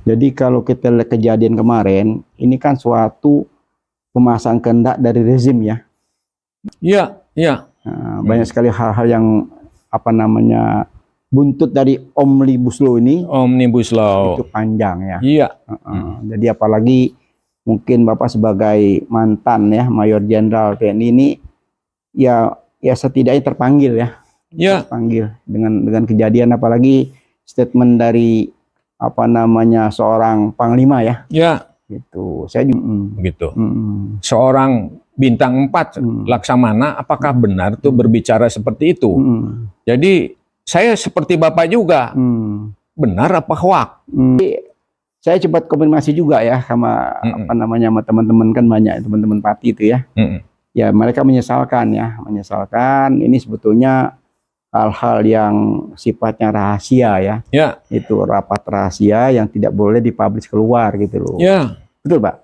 Jadi kalau kita lihat kejadian kemarin, ini kan suatu pemasangan kehendak dari rezim ya. Iya, iya. Nah, banyak sekali hal-hal yang apa namanya buntut dari Omnibus Law ini. Omnibus Law. Itu panjang ya. Iya. Jadi apalagi mungkin Bapak sebagai mantan ya Mayor Jenderal TNI ini ya setidaknya terpanggil ya. Ya. Terpanggil dengan kejadian, apalagi statement dari apa namanya seorang panglima ya. Ya. Gitu. Saya juga begitu. Seorang bintang 4 Laksamana, apakah benar tuh berbicara seperti itu? Jadi saya seperti Bapak juga. Benar apa hoak? Saya cepat konfirmasi juga ya sama apa namanya sama teman-teman, kan banyak teman-teman Pati itu ya. Ya mereka menyesalkan ini sebetulnya hal-hal yang sifatnya rahasia ya. Ya. Itu rapat rahasia yang tidak boleh dipublish keluar gitu loh. Ya. Betul Pak?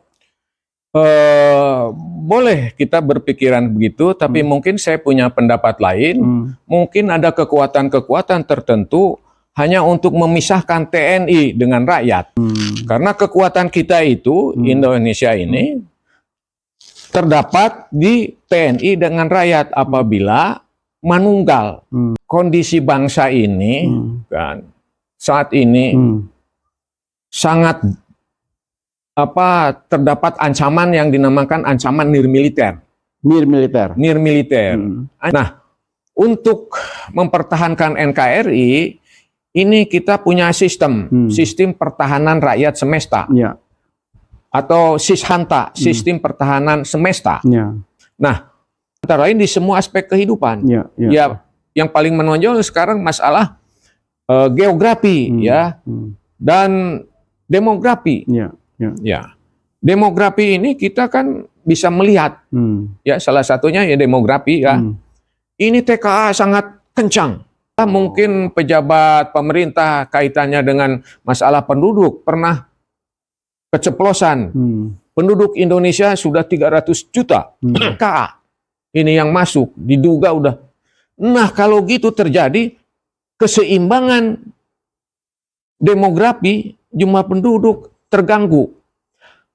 Boleh kita berpikiran begitu, tapi mungkin saya punya pendapat lain. Mungkin ada kekuatan-kekuatan tertentu hanya untuk memisahkan TNI dengan rakyat. Karena kekuatan kita itu, Indonesia ini, terdapat di TNI dengan rakyat. Apabila manunggal kondisi bangsa ini, kan, saat ini sangat terdapat ancaman yang dinamakan ancaman nirmiliter. Nah, untuk mempertahankan NKRI ini kita punya sistem pertahanan rakyat semesta, atau Sishanta, sistem pertahanan semesta. Nah, antara lain di semua aspek kehidupan. Ya, yang paling menonjol sekarang masalah geografi ya, dan demografi. Ya, demografi ini kita kan bisa melihat, ya salah satunya ya demografi ya. Ini TKA sangat kencang. Mungkin pejabat pemerintah kaitannya dengan masalah penduduk pernah keceplosan. Penduduk Indonesia sudah 300 juta TKA. Ini yang masuk, diduga udah. Nah kalau gitu terjadi keseimbangan demografi, jumlah penduduk terganggu.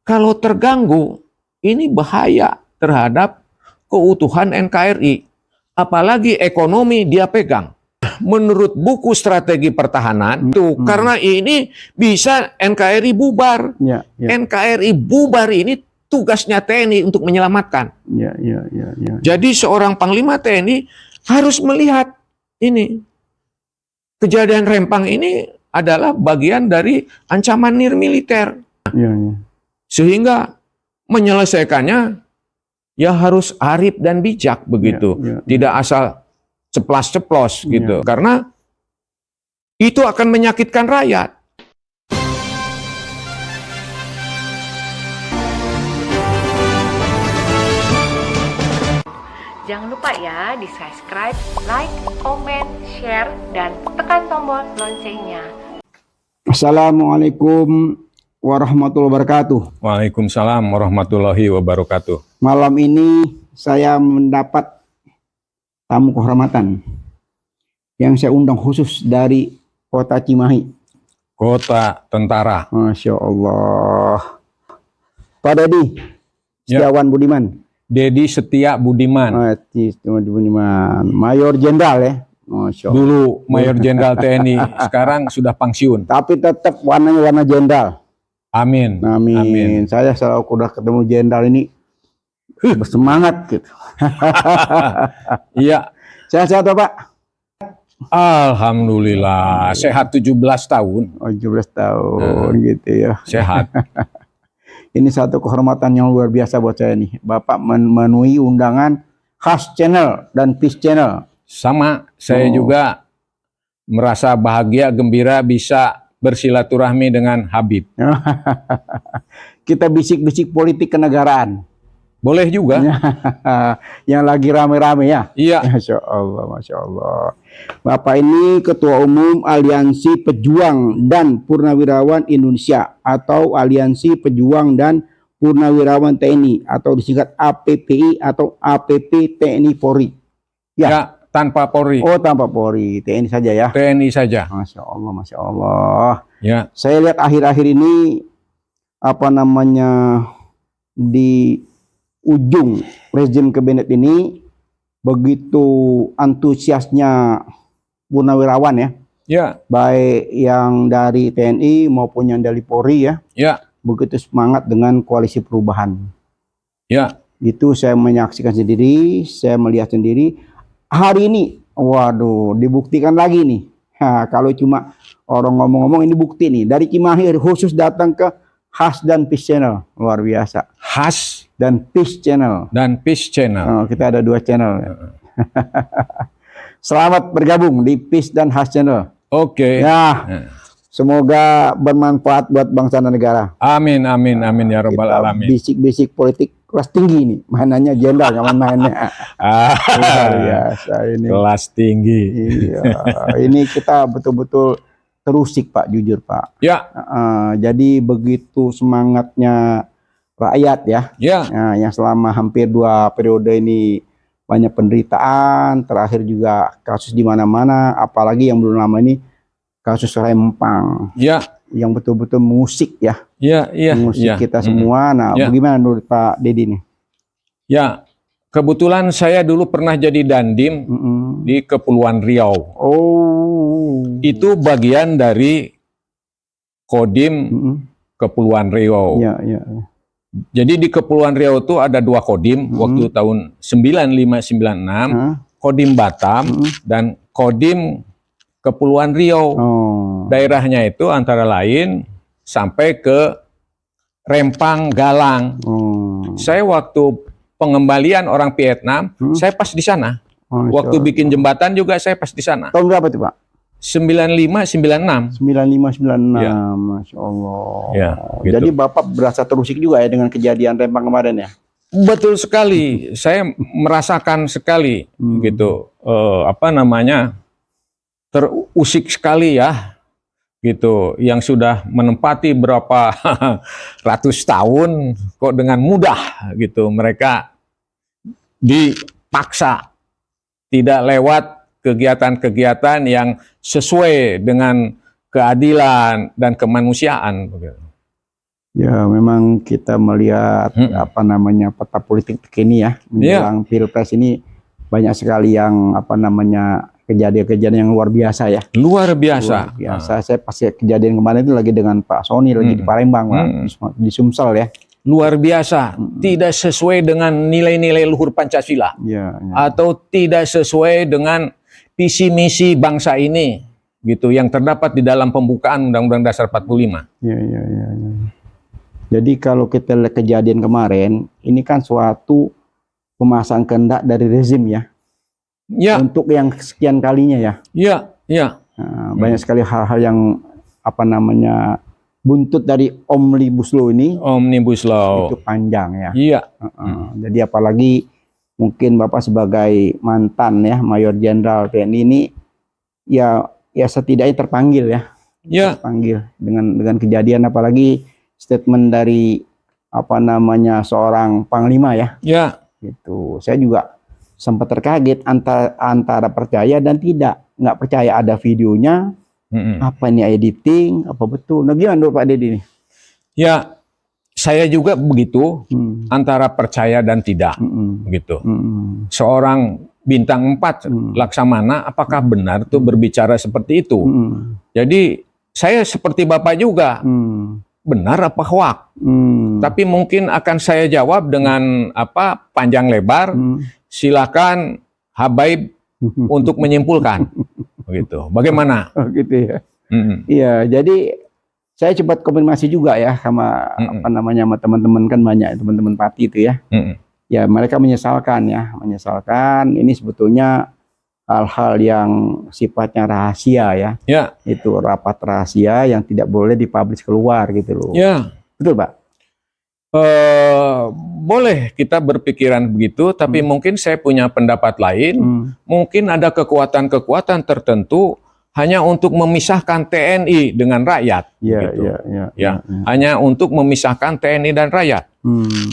Kalau terganggu, ini bahaya terhadap keutuhan NKRI. Apalagi ekonomi dia pegang. Menurut buku strategi pertahanan, karena ini bisa NKRI bubar. NKRI bubar ini tugasnya TNI untuk menyelamatkan. Jadi seorang panglima TNI harus melihat ini. Kejadian Rempang ini adalah bagian dari ancaman nirmiliter. Sehingga menyelesaikannya ya harus arif dan bijak begitu. Tidak asal ceplas-ceplos gitu. Karena itu akan menyakitkan rakyat. Jangan lupa ya di subscribe, like, komen, share, dan tekan tombol loncengnya. Assalamualaikum warahmatullahi wabarakatuh. Waalaikumsalam warahmatullahi wabarakatuh. Malam ini saya mendapat tamu kehormatan yang saya undang khusus dari kota Cimahi. Kota Tentara. Masya Allah. Pak Dedi Setiawan Budiman. Dedi Setia Budiman. Mayor Jenderal ya. Masya Allah. Dulu Mayor Jenderal TNI, sekarang sudah pensiun. Tapi tetap warnanya warna jenderal. Amin. Amin. Saya selalu udah ketemu jenderal ini bersemangat gitu. Iya. Sehat-sehat Bapak? Alhamdulillah. Sehat 17 tahun. 17 tahun gitu ya. Sehat. Ini satu kehormatan yang luar biasa buat saya nih. Bapak memenuhi undangan khas channel dan Peace Channel. Sama, saya juga merasa bahagia, gembira bisa bersilaturahmi dengan Habib. Kita bisik-bisik politik kenegaraan. Boleh juga. Yang lagi rame-rame ya. Iya. Masya Allah, Masya Allah. Bapak ini Ketua Umum Aliansi Pejuang dan Purnawirawan Indonesia atau Aliansi Pejuang dan Purnawirawan TNI atau disingkat APPI atau APP TNI Polri. Ya. tanpa Polri. Oh, tanpa Polri, TNI saja ya. TNI saja. Masya Allah, Masya Allah. Ya. Saya lihat akhir-akhir ini apa namanya di ujung rezim kabinet ini begitu antusiasnya purnawirawan ya. Ya. Baik yang dari TNI maupun yang dari Polri ya. Ya. Begitu semangat dengan koalisi perubahan. Ya. Itu saya menyaksikan sendiri, saya melihat sendiri. Hari ini, waduh, dibuktikan lagi nih. Kalau cuma orang ngomong-ngomong, ini bukti nih. Dari Cimahi khusus datang ke Has dan Peace Channel, luar biasa. Has dan Peace Channel. Dan Peace Channel. Oh, kita ada 2 channel. Selamat bergabung di Peace dan Has Channel. Oke. Ya. Semoga bermanfaat buat bangsa dan negara. Amin, amin, amin ya robbal alamin. Bisik-bisik politik kelas tinggi nih, mainannya jenderal nggak mainnya. Luar biasa ini. Kelas tinggi. Iya. Ini kita betul-betul terusik Pak, jujur Pak. Ya. Jadi begitu semangatnya rakyat ya. Ya. Nah, yang selama hampir 2 periode ini banyak penderitaan, terakhir juga kasus di mana-mana, apalagi yang belum lama ini kasus Rempang, ya, yang betul-betul mengusik ya, mengusik kita semua. Nah, bagaimana menurut Pak Dedi nih? Ya, kebetulan saya dulu pernah jadi dandim di Kepulauan Riau. Oh, itu bagian dari Kodim Kepulauan Riau. Ya. Jadi di Kepulauan Riau itu ada 2 kodim waktu tahun 95-96, Kodim Batam dan Kodim Kepulauan Riau. Daerahnya itu antara lain sampai ke Rempang, Galang. Saya waktu pengembalian orang Vietnam, saya pas di sana. Waktu bikin jembatan juga saya pas di sana. Tahun berapa tuh Pak? 95-96. 95-96, ya. Masya Allah. Ya, gitu. Jadi Bapak berasa terusik juga ya dengan kejadian Rempang kemarin ya? Betul sekali, saya merasakan sekali gitu. Terusik sekali ya, gitu. Yang sudah menempati berapa ratus tahun, kok dengan mudah gitu mereka dipaksa tidak lewat kegiatan-kegiatan yang sesuai dengan keadilan dan kemanusiaan. Ya, memang kita melihat peta politik terkini ya menjelang Pilpres ini banyak sekali yang kejadian-kejadian yang luar biasa ya. Luar biasa. Luar biasa. Saya pasti kejadian kemarin itu lagi dengan Pak Sony lagi di Palembang, di Sumsel ya. Luar biasa. Tidak sesuai dengan nilai-nilai luhur Pancasila. Atau tidak sesuai dengan visi misi bangsa ini gitu yang terdapat di dalam pembukaan Undang-Undang Dasar 45. Iya. Jadi kalau kita lihat kejadian kemarin, ini kan suatu pemasangan kehendak dari rezim ya. Ya. Untuk yang sekian kalinya ya. Iya. Nah, banyak sekali hal-hal yang buntut dari Omnibus Law ini. Omnibus Law. Itu panjang ya. Iya. Jadi apalagi mungkin Bapak sebagai mantan ya Mayor Jenderal TNI ini ya setidaknya terpanggil ya. Iya. Terpanggil dengan kejadian, apalagi statement dari seorang panglima ya. Ya. Gitu. Saya juga sempat terkaget antara percaya dan nggak percaya ada videonya. Apa ini editing? Apa betul? Nah, gimana Pak Dedi nih? Ya, saya juga begitu antara percaya dan tidak, gitu. Seorang bintang 4 Laksamana, apakah benar tuh berbicara seperti itu? Jadi saya seperti Bapak juga. Benar apa hoak? Tapi mungkin akan saya jawab dengan panjang lebar. Silakan Habaib untuk menyimpulkan. Begitu. Bagaimana? Oh, gitu ya. Iya, jadi saya cepat konfirmasi juga ya sama sama teman-teman, kan banyak teman-teman parti itu ya. Ya, mereka menyesalkan ini sebetulnya hal-hal yang sifatnya rahasia ya. Ya. Itu rapat rahasia yang tidak boleh dipublish keluar gitu loh. Ya. Betul, Pak? Boleh kita berpikiran begitu, tapi mungkin saya punya pendapat lain. Mungkin ada kekuatan-kekuatan tertentu hanya untuk memisahkan TNI dengan rakyat. Gitu. Hanya untuk memisahkan TNI dan rakyat.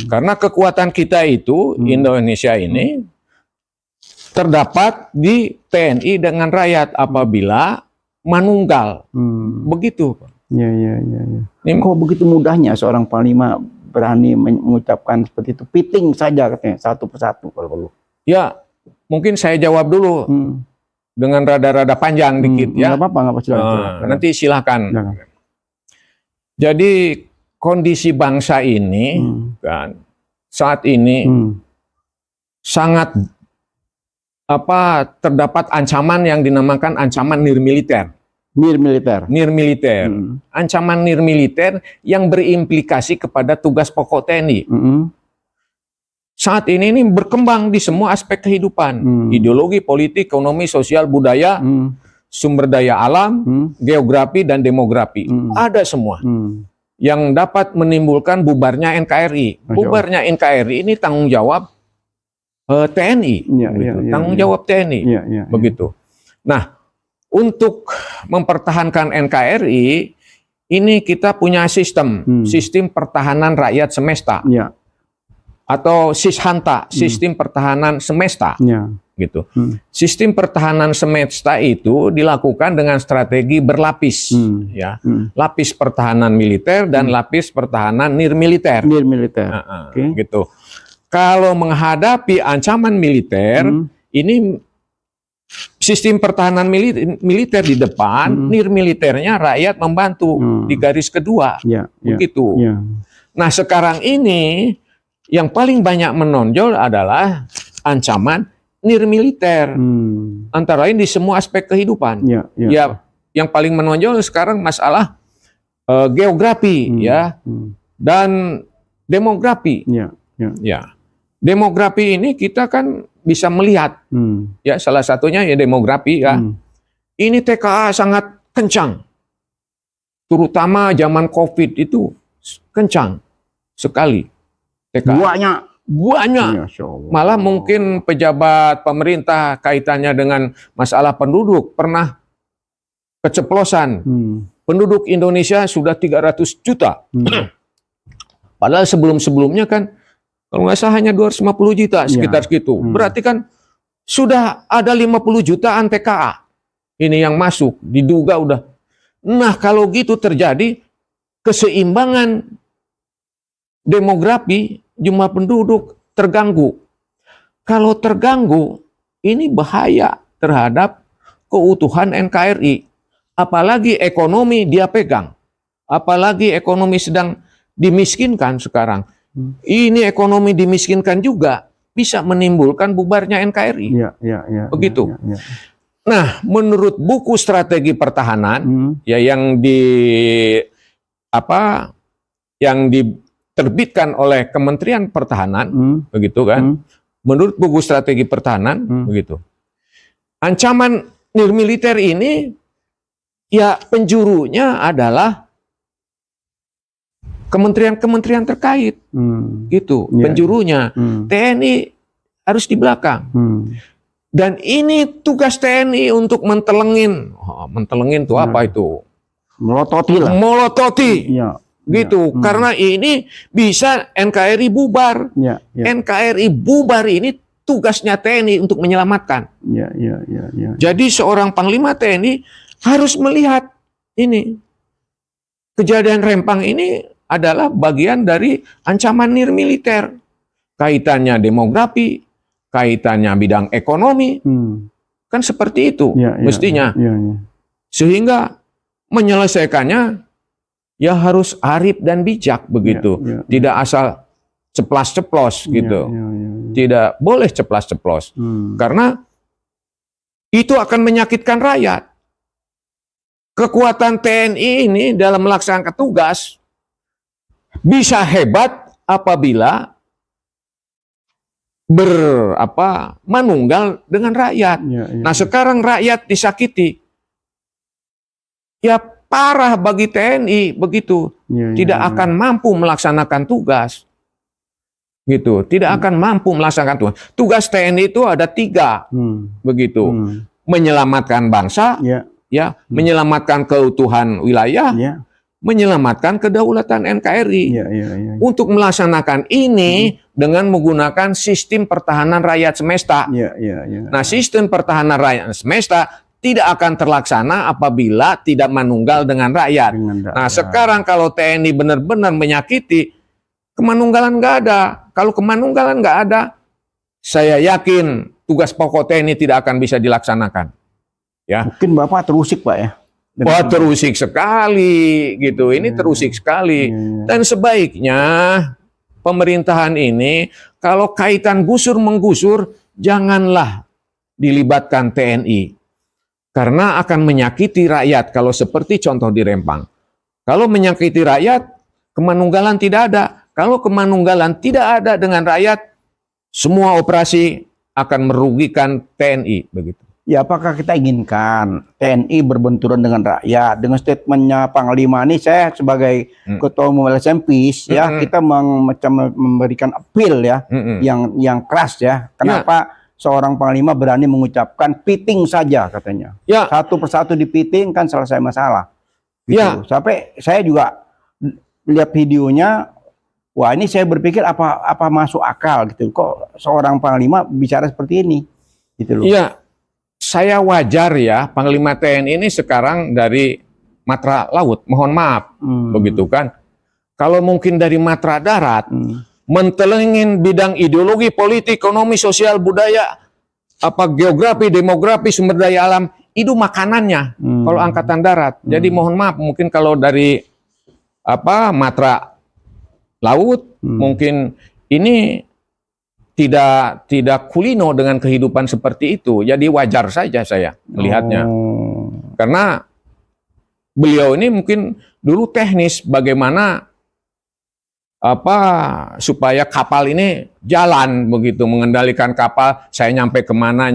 Karena kekuatan kita itu, Indonesia ini, terdapat di TNI dengan rakyat apabila manunggal. Begitu. Ya. Kok begitu mudahnya seorang panglima berani mengucapkan seperti itu? Piting saja katanya, satu persatu kalau perlu. Ya, mungkin saya jawab dulu dengan rada-rada panjang dikit ya. Nggak apa-apa, silakan. Nanti silakan. Jadi kondisi bangsa ini kan saat ini sangat terdapat ancaman yang dinamakan ancaman nirmiliter. Nirmiliter. Ancaman nirmiliter yang berimplikasi kepada tugas pokok TNI. Saat ini berkembang di semua aspek kehidupan. Ideologi, politik, ekonomi, sosial, budaya, sumber daya alam, geografi, dan demografi. Ada semua. Yang dapat menimbulkan bubarnya NKRI. Bubarnya NKRI ini tanggung jawab TNI. Tanggung jawab TNI. Begitu. Nah, untuk mempertahankan NKRI, ini kita punya sistem pertahanan rakyat semesta. Atau Sishanta, sistem pertahanan semesta. Gitu. Sistem pertahanan semesta itu dilakukan dengan strategi berlapis, ya. Lapis pertahanan militer dan lapis pertahanan nirmiliter. Gitu. Kalau menghadapi ancaman militer, ini sistem pertahanan militer di depan, nirmiliternya rakyat membantu di garis kedua. Begitu. Nah, sekarang ini yang paling banyak menonjol adalah ancaman nirmiliter. Antara lain di semua aspek kehidupan. Ya, yang paling menonjol sekarang masalah geografi ya dan demografi. Ya. Demografi ini kita kan bisa melihat ya, salah satunya ya demografi ya. Ini TKA sangat kencang. Terutama zaman Covid itu kencang sekali. TKA. Banyak. Malah mungkin pejabat pemerintah kaitannya dengan masalah penduduk pernah keceplosan. Penduduk Indonesia sudah 300 juta. Padahal sebelum-sebelumnya kan kalau nggak salah hanya 250 juta sekitar segitu. Berarti kan sudah ada 50 jutaan TKA. Ini yang masuk, diduga udah. Nah, kalau gitu terjadi keseimbangan demografi, jumlah penduduk terganggu. Kalau terganggu, ini bahaya terhadap keutuhan NKRI. Apalagi ekonomi dia pegang. Apalagi ekonomi sedang dimiskinkan sekarang. Ini ekonomi dimiskinkan juga bisa menimbulkan bubarnya NKRI. Begitu. Nah, menurut buku strategi pertahanan ya yang diterbitkan oleh Kementerian Pertahanan, begitu kan? Menurut buku strategi pertahanan, begitu. Ancaman nirmiliter ini ya penjurunya adalah kementerian-kementerian terkait, gitu. Penjurunya TNI harus di belakang. Dan ini tugas TNI untuk mentelengin. Mentelengin itu apa itu? Melototi lah. Melototi. Gitu. Karena ini bisa NKRI bubar. NKRI bubar ini tugasnya TNI untuk menyelamatkan. Jadi seorang panglima TNI harus melihat ini. Kejadian Rempang ini adalah bagian dari ancaman nirmiliter. Kaitannya demografi, kaitannya bidang ekonomi. Kan seperti itu mestinya. Sehingga menyelesaikannya ya harus arif dan bijak begitu. Tidak asal ceplas-ceplos gitu. Tidak boleh ceplas-ceplos. Karena itu akan menyakitkan rakyat. Kekuatan TNI ini dalam melaksanakan tugas bisa hebat apabila manunggal dengan rakyat. Nah, sekarang rakyat disakiti. Ya parah bagi TNI begitu. Tidak akan mampu melaksanakan tugas. Gitu. Tidak akan mampu melaksanakan tugas. Tugas TNI itu ada 3. Begitu. Menyelamatkan bangsa, ya, menyelamatkan keutuhan wilayah, menyelamatkan kedaulatan NKRI. Untuk melaksanakan ini dengan menggunakan sistem pertahanan rakyat semesta. Nah, sistem pertahanan rakyat semesta tidak akan terlaksana apabila tidak manunggal dengan rakyat. Nah, sekarang kalau TNI benar-benar menyakiti, kemanunggalan nggak ada. Kalau kemanunggalan nggak ada, saya yakin tugas pokok TNI tidak akan bisa dilaksanakan. Ya. Mungkin Bapak terusik, Pak, ya? Wah, terusik sekali gitu. Ini terusik sekali. Dan sebaiknya pemerintahan ini kalau kaitan gusur menggusur janganlah dilibatkan TNI. Karena akan menyakiti rakyat kalau seperti contoh di Rempang. Kalau menyakiti rakyat, kemanunggalan tidak ada. Kalau kemanunggalan tidak ada dengan rakyat, semua operasi akan merugikan TNI begitu. Ya, apakah kita inginkan TNI berbenturan dengan rakyat? Dengan statementnya Panglima ini, saya sebagai Ketua Umum LSM PIS, ya, kita memberikan appeal ya, yang keras ya. Kenapa seorang Panglima berani mengucapkan piting saja katanya? Ya. Satu persatu dipiting kan selesai masalah. Gitu. Ya. Sampai saya juga lihat videonya, wah ini saya berpikir apa masuk akal gitu. Kok seorang Panglima bicara seperti ini? Gitu loh. Iya. Saya wajar ya, Panglima TNI ini sekarang dari Matra Laut, mohon maaf, begitu kan. Kalau mungkin dari Matra Darat, mentelengin bidang ideologi, politik, ekonomi, sosial, budaya, geografi, demografi, sumber daya alam, itu makanannya kalau Angkatan Darat. Jadi mohon maaf, mungkin kalau dari Matra Laut, mungkin ini tidak kulino dengan kehidupan seperti itu. Jadi wajar saja saya melihatnya. Karena beliau ini mungkin dulu teknis bagaimana supaya kapal ini jalan begitu, mengendalikan kapal, saya nyampe kemana,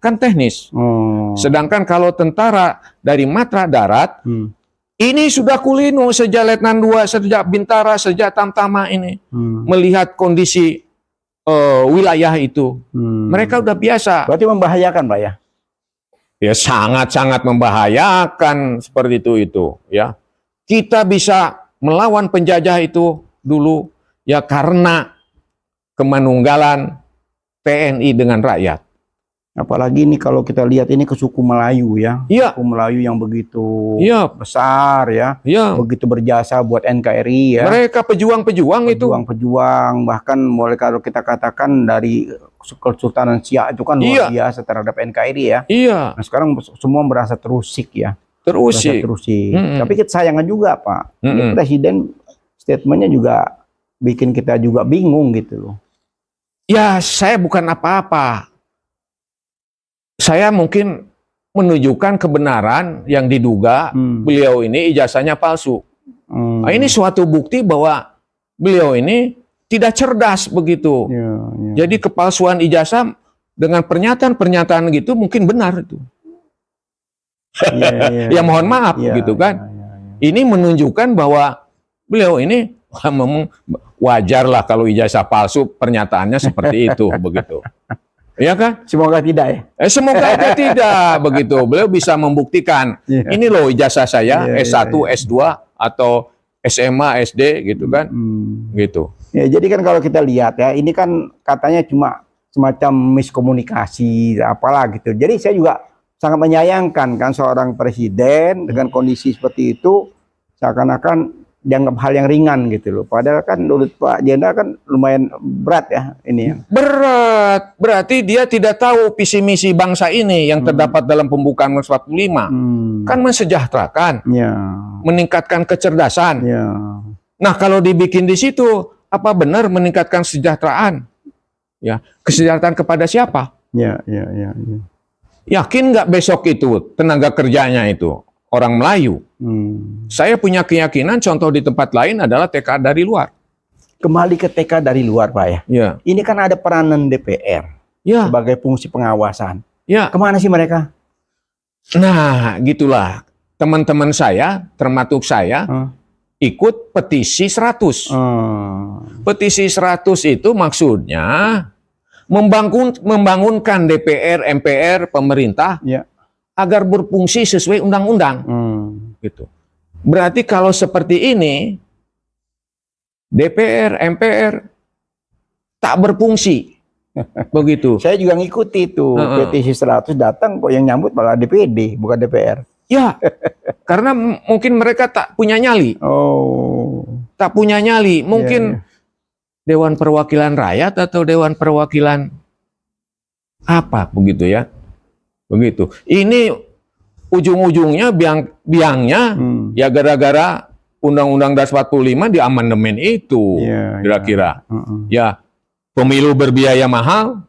kan teknis. Sedangkan kalau tentara dari Matra Darat, ini sudah kulino sejak Letnan 2, sejak Bintara, sejak Tamtama ini, melihat kondisi wilayah itu. Mereka udah biasa. Berarti membahayakan, Pak, ya? Ya, sangat-sangat membahayakan seperti itu ya. Kita bisa melawan penjajah itu dulu ya karena kemanunggalan TNI dengan rakyat. Apalagi ini kalau kita lihat ini ke suku Melayu ya. Suku Melayu yang begitu besar ya. Begitu berjasa buat NKRI ya. Mereka pejuang-pejuang itu. Pejuang-pejuang, bahkan boleh kalau kita katakan dari Kesultanan Siak itu kan luar biasa terhadap NKRI ya. Nah, sekarang semua merasa terusik ya. Terusik. Tapi kita sayangkan juga, Pak. Ini Presiden statementnya juga bikin kita juga bingung gitu loh. Ya, saya bukan apa-apa. Saya mungkin menunjukkan kebenaran yang diduga beliau ini ijazahnya palsu. Nah, ini suatu bukti bahwa beliau ini tidak cerdas begitu. Jadi kepalsuan ijazah dengan pernyataan-pernyataan gitu mungkin benar itu. Ya mohon maaf gitu kan. Ini menunjukkan bahwa beliau ini wajar lah kalau ijazah palsu pernyataannya seperti itu begitu. Ya kan? Semoga tidak ya. Semoga aja tidak begitu. Beliau bisa membuktikan ini loh ijazah saya S1, S2 atau SMA, SD gitu kan. Gitu. Ya, jadi kan kalau kita lihat ya, ini kan katanya cuma semacam miskomunikasi apalah gitu. Jadi saya juga sangat menyayangkan kan seorang presiden dengan kondisi seperti itu seakan-akan dianggap hal yang ringan gitu loh. Padahal kan menurut Pak Jenderal kan lumayan berat ya ini. Berat. Berarti dia tidak tahu visi misi bangsa ini yang terdapat dalam pembukaan 45. Kan mensejahterakan. Meningkatkan kecerdasan. Nah, kalau dibikin di situ, apa benar meningkatkan kesejahteraan? Ya, kesejahteraan kepada siapa? Yakin nggak besok itu tenaga kerjanya itu orang Melayu? Saya punya keyakinan contoh di tempat lain adalah TK dari luar. Kembali ke TK dari luar, Pak ya. Ini kan ada peranan DPR sebagai fungsi pengawasan. Kemana sih mereka? Nah, gitulah. Teman-teman saya, termasuk saya, ikut petisi 100. Petisi 100 itu maksudnya membangunkan DPR, MPR, pemerintah agar berfungsi sesuai undang-undang. Gitu. Berarti kalau seperti ini, DPR, MPR tak berfungsi. Begitu. Saya juga ngikuti itu petisi 100 datang, kok yang nyambut malah DPD, bukan DPR. Ya, karena mungkin mereka tak punya nyali. Tak punya nyali. Mungkin Dewan Perwakilan Rakyat atau Dewan Perwakilan apa begitu ya. Begitu. Ini ujung-ujungnya biangnya ya gara-gara Undang-Undang Dasar 45 di amandemen itu kira-kira. Ya, pemilu berbiaya mahal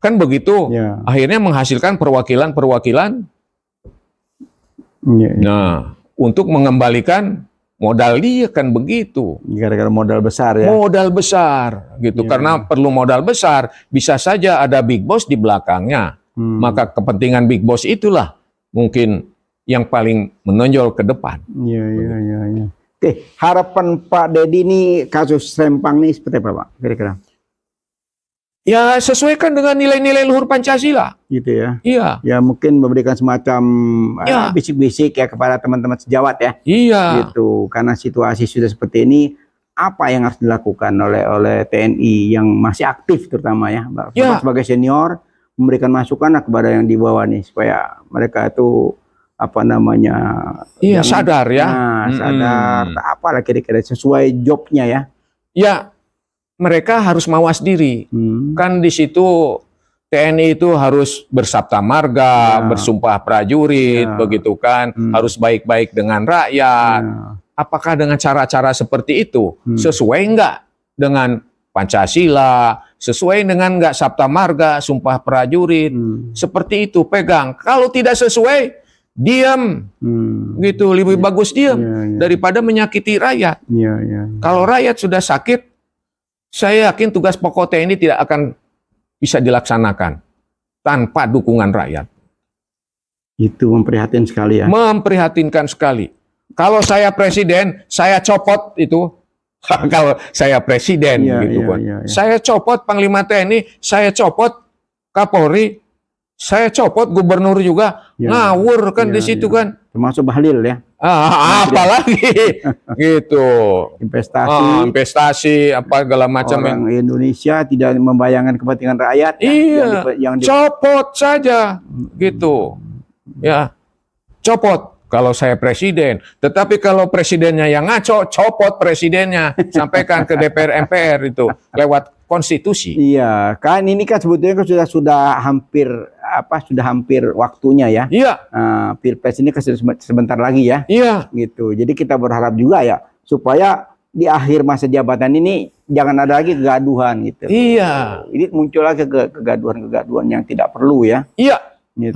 kan begitu. Akhirnya menghasilkan perwakilan-perwakilan. Nah, untuk mengembalikan modal dia kan begitu. Gara-gara modal besar ya. Modal besar gitu. Karena perlu modal besar, bisa saja ada big boss di belakangnya. Maka kepentingan big boss itulah mungkin yang paling menonjol ke depan. Iya. Oke, harapan Pak Dedi ini kasus Rempang ini seperti apa, Pak? Kira-kira? Ya, sesuaikan dengan nilai-nilai luhur Pancasila. Gitu ya. Iya. Ya mungkin memberikan semacam bisik-bisik ya kepada teman-teman sejawat ya. Iya. Gitu. Karena situasi sudah seperti ini, apa yang harus dilakukan oleh TNI yang masih aktif terutama ya, Bapak sebagai senior memberikan masukan kepada yang di bawah nih supaya mereka itu apa namanya? Sadar ya. Sadar. Apalah kira-kira sesuai jobnya ya. Ya. Mereka harus mawas diri. Kan di situ TNI itu harus bersabda marga, bersumpah prajurit, begitu kan. Harus baik-baik dengan rakyat. Apakah dengan cara-cara seperti itu sesuai enggak dengan Pancasila, sesuai dengan enggak sabta marga, sumpah prajurit? Seperti itu pegang. Kalau tidak sesuai, diam. Gitu, lebih bagus diam daripada menyakiti rakyat. Kalau rakyat sudah sakit, saya yakin tugas pokok TNI tidak akan bisa dilaksanakan tanpa dukungan rakyat. Itu memprihatinkan sekali ya. Memprihatinkan sekali. Kalau saya presiden, saya copot itu. Kalau saya presiden, gitu kan. Saya copot Panglima TNI, saya copot Kapolri, saya copot gubernur juga. Ngawur kan di situ kan. Termasuk Bahlil ya. Apalagi gitu. Investasi apa segala macam. Orang Indonesia tidak membayangkan kepentingan rakyat. Iya. Copot saja gitu. Ya. Copot kalau saya presiden. Tetapi kalau presidennya yang ngaco, copot presidennya. Sampaikan ke DPR MPR itu lewat konstitusi. Iya, kan ini kan sebetulnya kan sudah hampir waktunya ya. Iya. Pilpres ini kan sebentar lagi ya. Iya. Gitu. Jadi kita berharap juga ya supaya di akhir masa jabatan ini jangan ada lagi kegaduhan gitu. Iya. Ini muncul lagi kegaduhan yang tidak perlu ya. Iya. Gitu.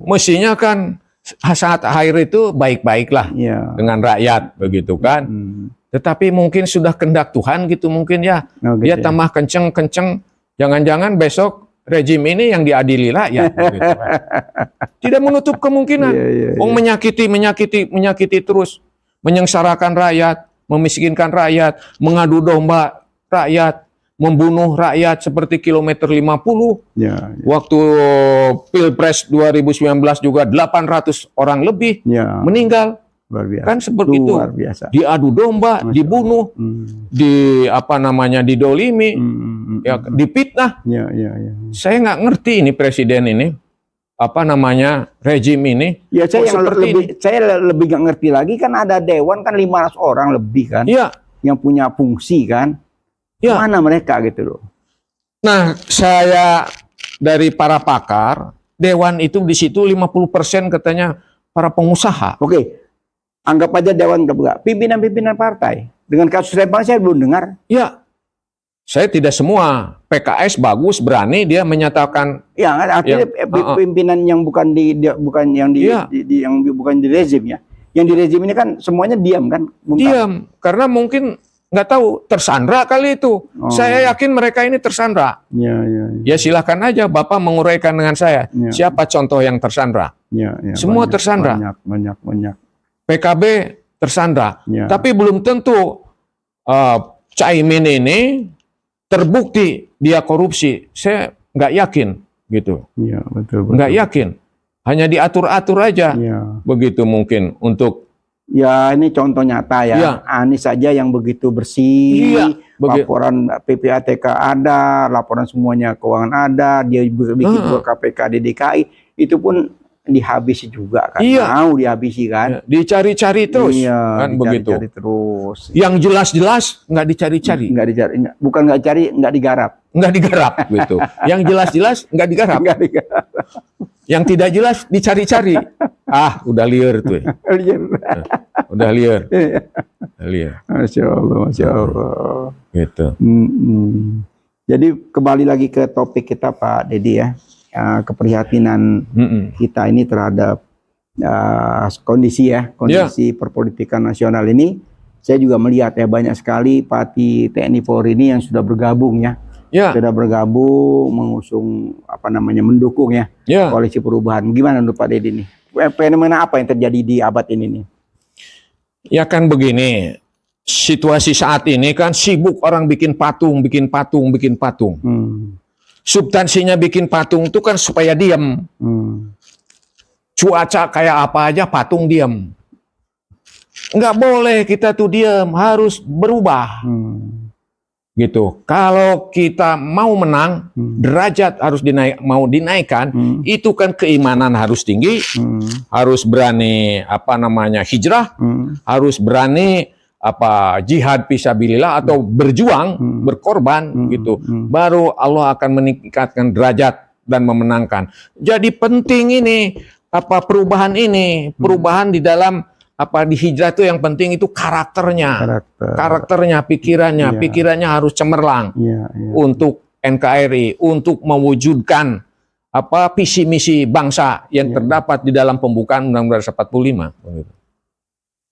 Mestinya kan saat akhir itu baik-baiklah dengan rakyat begitu kan. Tetapi mungkin sudah kehendak Tuhan gitu mungkin ya. Dia tambah kenceng-kenceng. Jangan-jangan besok rejim ini yang diadili rakyat. Gitu kan. Tidak menutup kemungkinan. Menyakiti terus. Menyengsarakan rakyat. Memiskinkan rakyat. Mengadu domba rakyat. Membunuh rakyat seperti kilometer 50. Waktu Pilpres 2019 juga 800 orang lebih meninggal. Luar biasa. Kan seperti itu. Luar biasa. Diadu domba, dibunuh, didolimi, dipitnah. Saya nggak ngerti ini presiden ini, rejim ini. Ya saya lebih nggak ngerti lagi kan ada dewan kan 500 orang lebih kan. Yang punya fungsi kan. Mana mereka gitu loh. Nah, saya dari para pakar, dewan itu di situ 50% katanya para pengusaha. Oke. Anggap aja dewan pimpinan-pimpinan partai. Dengan kasus Rempang saya belum dengar. Ya, saya tidak semua. PKS bagus, berani dia menyatakan. Ya, artinya pimpinan yang bukan di rezim ya. Yang di rezim ini kan semuanya diam kan? Diam, karena mungkin nggak tahu tersandra kali itu. Saya yakin mereka ini tersandra. Ya silakan aja Bapak menguraikan dengan saya. Siapa contoh yang tersandra? Semua banyak, tersandra. Banyak. PKB tersandra, tapi belum tentu Caimin ini terbukti dia korupsi. Saya nggak yakin gitu. Betul. Nggak yakin. Hanya diatur-atur aja. Begitu mungkin untuk Ya ini contoh nyata ya. Ya. Anies saja yang begitu bersih, Iya, laporan PPATK ada, laporan semuanya keuangan ada, dia bikin dua KPK di DKI, itu pun dihabisi juga kan, mau dihabisi kan. Dicari-cari terus, kan begitu. Dicari terus. Yang jelas-jelas nggak dicari-cari. Nggak dicari, bukan nggak cari, nggak digarap. Nggak digarap gitu. Yang jelas-jelas nggak digarap. Nggak digarap. Yang tidak jelas dicari-cari. Ah, udah liar tuh. Udah liar. Liar. Masya Allah, Masya Allah. Gitu. Jadi kembali lagi ke topik kita Pak Dedi ya. Keprihatinan kita ini terhadap kondisi perpolitikan nasional ini. Saya juga melihat ya banyak sekali Pati TNI Polri ini yang sudah bergabung ya. Sudah bergabung mengusung mendukung ya koalisi perubahan. Gimana menurut Pak Dedi nih? Fenomena apa yang terjadi di abad ini nih? Ya kan begini, situasi saat ini kan sibuk orang bikin patung. Substansinya bikin patung itu kan supaya diam. Cuaca kayak apa aja patung diam. Nggak boleh kita tuh diam, harus berubah. Gitu. Kalau kita mau menang, derajat harus dinaikkan, itu kan keimanan harus tinggi, harus berani hijrah, harus berani jihad fisabilillah atau berjuang, berkorban gitu. Baru Allah akan meningkatkan derajat dan memenangkan. Jadi penting ini perubahan ini, perubahan di dalam di hijrah itu yang penting itu karakternya, pikirannya harus cemerlang untuk NKRI, untuk mewujudkan visi misi bangsa yang terdapat di dalam pembukaan Undang-Undang 45.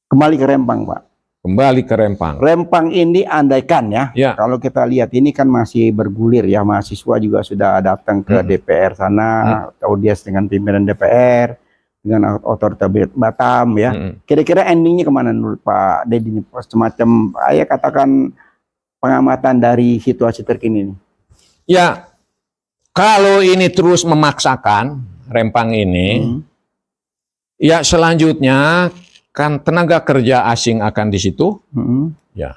Kembali ke Rempang, Pak. Kembali ke Rempang. Rempang ini andaikan ya, kalau kita lihat ini kan masih bergulir ya, mahasiswa juga sudah datang ke DPR sana, audiens dengan pimpinan DPR, dengan otoritas Batam ya. Kira-kira endingnya kemana menurut Pak Dedi? Semacam katakan pengamatan dari situasi terkini ini. Ya, kalau ini terus memaksakan Rempang ini, ya selanjutnya kan tenaga kerja asing akan di situ. Ya,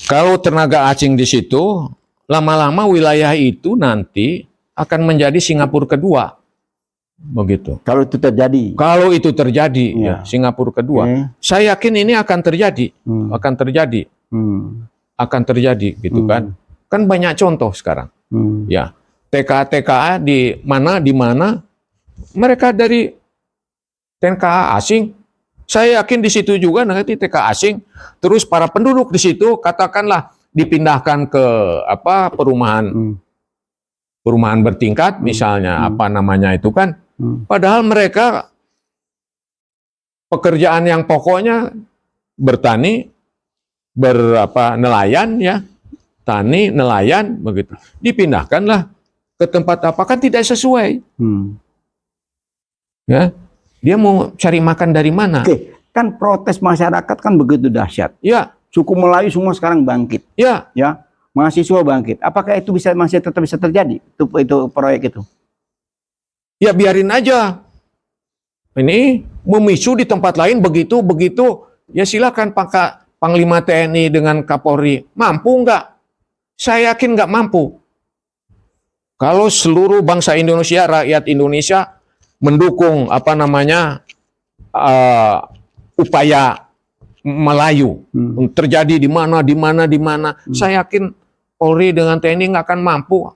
kalau tenaga asing di situ, lama-lama wilayah itu nanti akan menjadi Singapura kedua. Begitu. Kalau itu terjadi. Kalau itu terjadi, ya Singapura kedua. Saya yakin ini akan terjadi, akan terjadi, gitu kan? Kan banyak contoh sekarang. Ya, TKA di mana mereka dari TKA asing. Saya yakin di situ juga nanti TKA asing. Terus para penduduk di situ katakanlah dipindahkan ke perumahan bertingkat, misalnya itu kan. Padahal mereka pekerjaan yang pokoknya bertani, nelayan ya, tani, nelayan begitu. Dipindahkanlah ke tempat kan tidak sesuai. Ya, dia mau cari makan dari mana? Oke, kan protes masyarakat kan begitu dahsyat. Ya, suku Melayu semua sekarang bangkit. Ya, mahasiswa bangkit. Apakah itu masih tetap bisa terjadi? Itu proyek itu? Ya biarin aja. Ini memicu di tempat lain begitu. Ya silakan Panglima TNI dengan Kapolri. Mampu nggak? Saya yakin nggak mampu. Kalau seluruh bangsa Indonesia, rakyat Indonesia mendukung upaya Melayu terjadi di mana, saya yakin Polri dengan TNI nggak akan mampu.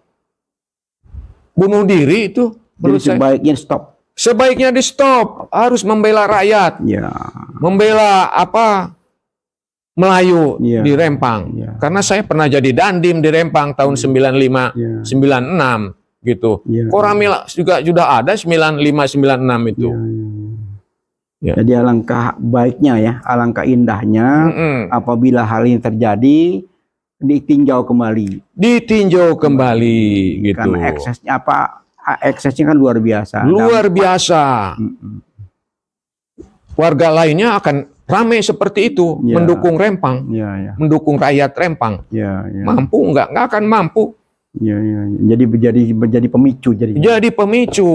Bunuh diri itu. Sebaiknya stop. Sebaiknya di stop. Harus membela rakyat. Membela Melayu di Rempang. Karena saya pernah jadi dandim di Rempang tahun 95, 96 gitu. Koramil juga sudah ada 95, 96 itu. Jadi alangkah baiknya ya, alangkah indahnya apabila hal ini terjadi ditinjau kembali. Gitu. Karena eksesnya kan luar biasa. Luar biasa. Warga lainnya akan ramai seperti itu, mendukung Rempang, mendukung rakyat Rempang. Mampu nggak? Nggak akan mampu. Jadi pemicu. Jadi pemicu.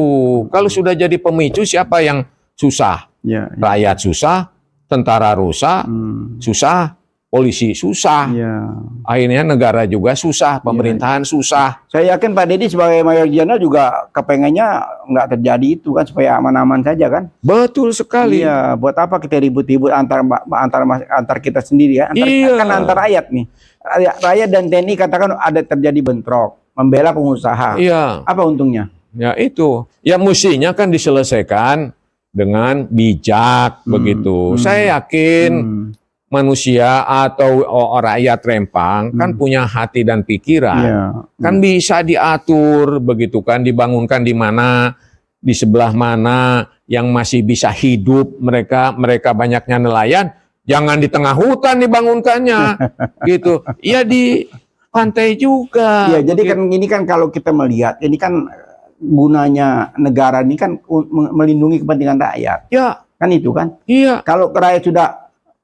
Kalau sudah jadi pemicu, siapa yang susah? Rakyat susah, tentara rusak, susah, polisi susah, akhirnya negara juga susah, pemerintahan susah. Saya yakin Pak Deddy sebagai Mayor Jenderal juga kepengennya nggak terjadi itu kan, supaya aman-aman saja kan. Betul sekali. Iya, buat apa kita ribut-ribut antar kita sendiri ya, kan antar rakyat nih. Rakyat dan TNI katakan ada terjadi bentrok, membela pengusaha. Iya. Apa untungnya? Ya itu, ya mestinya kan diselesaikan dengan bijak begitu. Saya yakin manusia atau rakyat Rempang kan punya hati dan pikiran, kan bisa diatur begitu kan, dibangunkan di mana, di sebelah mana yang masih bisa hidup, mereka banyaknya nelayan, jangan di tengah hutan dibangunkannya, gitu. Ya di pantai juga. Ya, jadi kan ini kan kalau kita melihat ini kan gunanya negara ini kan melindungi kepentingan rakyat. Ya, kan itu kan. Iya. Kalau rakyat sudah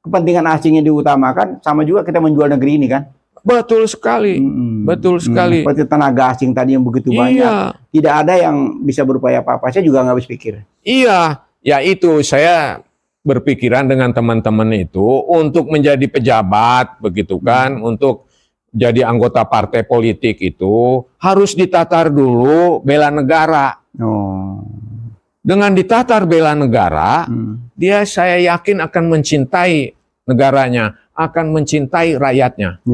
kepentingan asingnya diutamakan, sama juga kita menjual negeri ini kan. Betul sekali. Betul sekali. Seperti tenaga asing tadi yang begitu banyak. Tidak ada yang bisa berupaya apa-apa. Saya juga nggak habis pikir. Iya. Ya itu saya berpikiran dengan teman-teman itu untuk menjadi pejabat begitu kan, untuk jadi anggota partai politik itu harus ditatar dulu bela negara. Dengan ditatar bela negara, dia saya yakin akan mencintai negaranya, akan mencintai rakyatnya.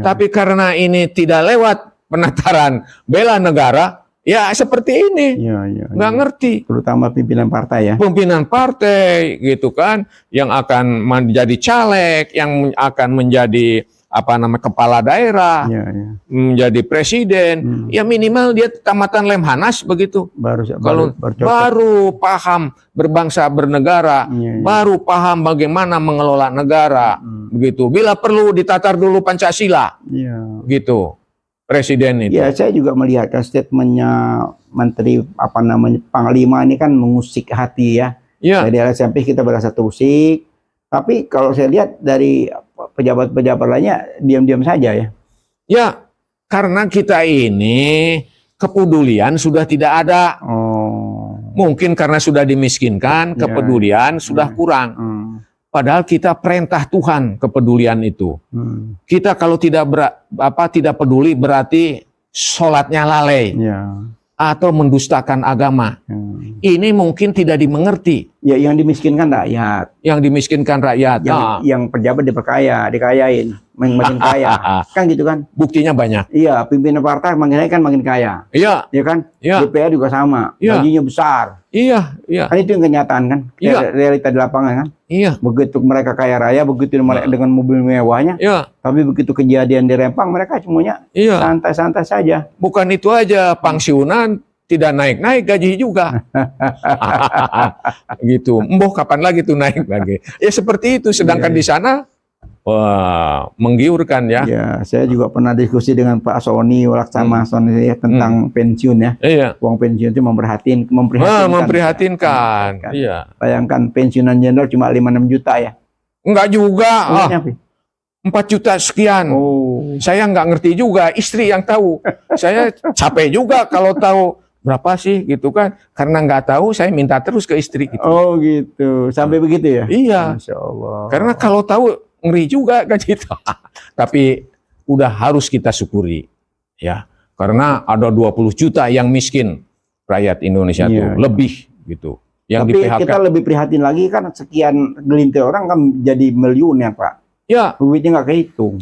Tapi karena ini tidak lewat penataran bela negara, ya seperti ini. Nggak ngerti. Terutama pimpinan partai ya. Pimpinan partai gitu kan, yang akan menjadi caleg, yang akan menjadi kepala daerah, menjadi presiden, ya minimal dia tamatan Lemhanas begitu. Baru paham berbangsa bernegara, baru paham bagaimana mengelola negara, begitu. Bila perlu ditatar dulu Pancasila, gitu. Presiden itu. Ya, saya juga melihat statementnya Menteri Panglima ini kan mengusik hati ya. Dari LSMP kita berasa terusik, tapi kalau saya lihat dari pejabat-pejabat lainnya diam-diam saja ya. Ya, karena kita ini kepedulian sudah tidak ada. Mungkin karena sudah dimiskinkan, kepedulian sudah kurang. Padahal kita perintah Tuhan kepedulian itu. Kita kalau tidak peduli berarti sholatnya lalai. Atau mendustakan agama. Ini mungkin tidak dimengerti. Ya, yang dimiskinkan rakyat. Yang dimiskinkan rakyat. Yang pejabat dikayain, makin kaya. Kan gitu kan? Buktinya banyak. Iya, pimpinan partai makin kaya. Iya. Ya kan? Iya. DPR juga sama. Gajinya besar. Iya. Kan itu yang kenyataan kan? Realita di lapangan kan? Iya. Begitu mereka kaya raya, begitu mereka dengan mobil mewahnya. Tapi begitu kejadian di Rempang, mereka semuanya santai-santai saja. Bukan itu aja, pensiunan tidak naik-naik gaji juga. Gitu. Mbah kapan lagi tuh naik lagi? Ya seperti itu. Sedangkan di sana, wah, menggiurkan ya. Ya, saya juga pernah diskusi dengan Pak Sony Walaksama Sony ya, tentang pensiun ya. Uang pensiun itu memprihatinkan. Iya. Bayangkan pensiunan jenderal cuma 5-6 juta ya. Enggak juga. 4 juta sekian. Saya nggak ngerti juga, istri yang tahu. Saya capek juga kalau tahu berapa sih gitu kan. Karena nggak tahu, saya minta terus ke istri gitu. Oh gitu, sampai begitu ya? Iya. Masya Allah. Karena kalau tahu ngeri juga kan gitu. Tapi udah harus kita syukuri ya. Karena ada 20 juta yang miskin rakyat Indonesia tuh, lebih gitu. Yang tapi kita lebih prihatin lagi kan sekian gelintir orang kan jadi miliuner, Pak. Ya. Duitnya nggak kehitung.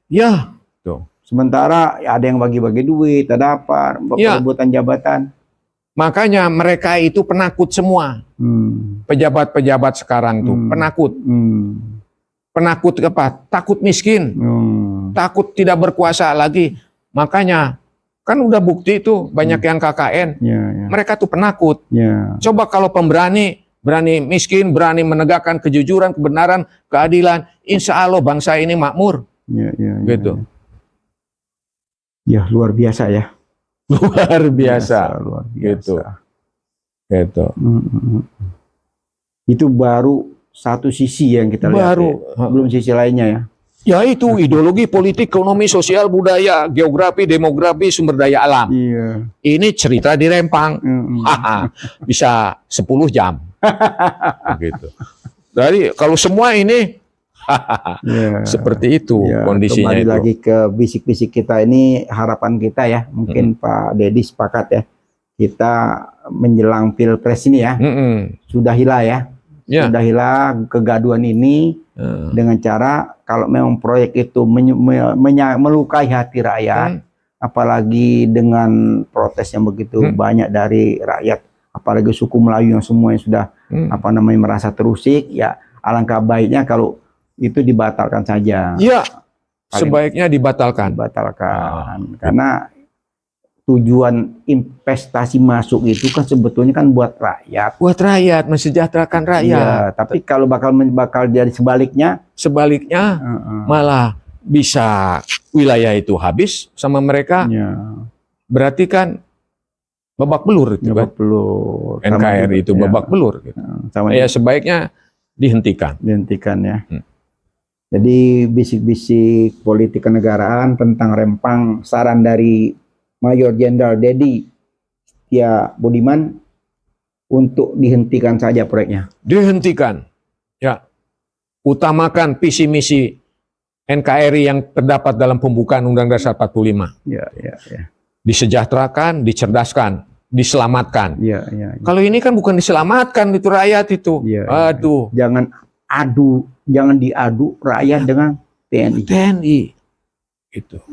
Ya. Tuh. Sementara ya ada yang bagi-bagi duit, ada apa, perebutan jabatan. Makanya mereka itu penakut semua. Pejabat-pejabat sekarang tuh penakut. Penakut apa? Takut miskin. Takut tidak berkuasa lagi. Makanya kan udah bukti itu banyak yang KKN. Mereka tuh penakut. Coba kalau pemberani, berani miskin, berani menegakkan kejujuran, kebenaran, keadilan, insya Allah bangsa ini makmur. Gitu. Ya luar biasa ya. Luar biasa. Gitu. Itu baru satu sisi yang kita lihat. Belum sisi lainnya ya. Ya itu ideologi politik, ekonomi, sosial, budaya, geografi, demografi, sumber daya alam. Ini cerita di Rempang. Bisa 10 jam. Gitu. Dari kalau semua ini Ya. seperti itu Ya, kondisinya kembali itu. lagi ke bisik-bisik kita ini, harapan kita ya, mungkin Pak Dedi sepakat ya, kita menjelang Pilpres ini ya, sudahilah ya, sudahilah kegaduhan ini dengan cara kalau memang proyek itu melukai hati rakyat, apalagi dengan protes yang begitu banyak dari rakyat, apalagi suku Melayu yang semua yang sudah merasa terusik, ya alangkah baiknya kalau itu dibatalkan saja. Iya, sebaiknya dibatalkan. Karena tujuan investasi masuk itu kan sebetulnya kan buat rakyat. Buat rakyat, mensejahterakan rakyat. Ya, tapi kalau bakal jadi sebaliknya, malah bisa wilayah itu habis sama mereka. Ya. Berarti kan babak belur itu babak kan. Belur. NKRI itu babak belur. Gitu. Ya sebaiknya dihentikan. Dihentikan ya. Jadi bisik-bisik politik kenegaraan tentang rempang, saran dari Mayor Jenderal Dedi Setia Budiman untuk dihentikan saja proyeknya. Dihentikan. Ya. Utamakan visi misi NKRI yang terdapat dalam pembukaan Undang-Undang Dasar 45. Ya. Disejahterakan, dicerdaskan, diselamatkan. Ya. Kalau ini kan bukan diselamatkan itu rakyat itu. Ya. Aduh. Jangan diadu rakyat dengan TNI. Itu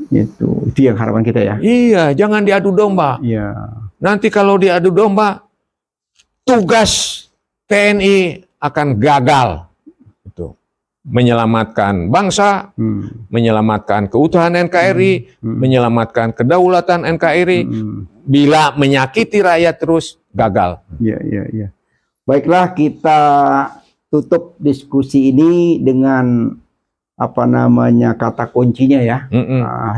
yang harapan kita ya. Iya, jangan diadu domba. Iya. Nanti kalau diadu domba, tugas TNI akan gagal. Itu menyelamatkan bangsa, menyelamatkan keutuhan NKRI, menyelamatkan kedaulatan NKRI. Bila menyakiti rakyat terus gagal. Iya. Baiklah, kita tutup diskusi ini dengan kata kuncinya ya.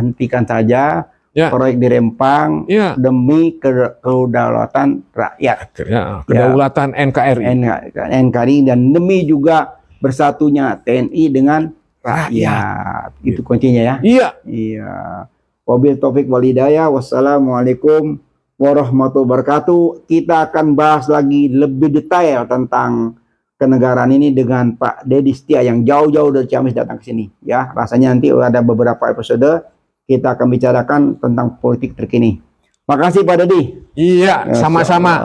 Hentikan saja proyek di Rempang demi kedaulatan rakyat. Kedaulatan NKRI dan demi juga bersatunya TNI dengan rakyat. Itu kuncinya ya. Iya. Wabil taufik wal hidayah. Wassalamualaikum warahmatullahi wabarakatuh. Kita akan bahas lagi lebih detail tentang kenegaraan ini dengan Pak Dedi Setia yang jauh-jauh dari Ciamis datang ke sini. Ya, rasanya nanti ada beberapa episode kita akan bicarakan tentang politik terkini. Makasih Pak Dedi. Iya, sama-sama.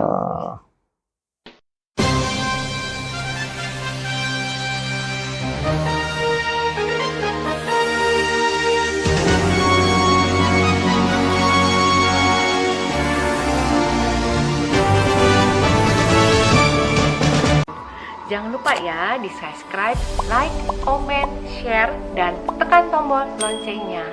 Jangan lupa ya di subscribe, like, comment, share, dan tekan tombol loncengnya.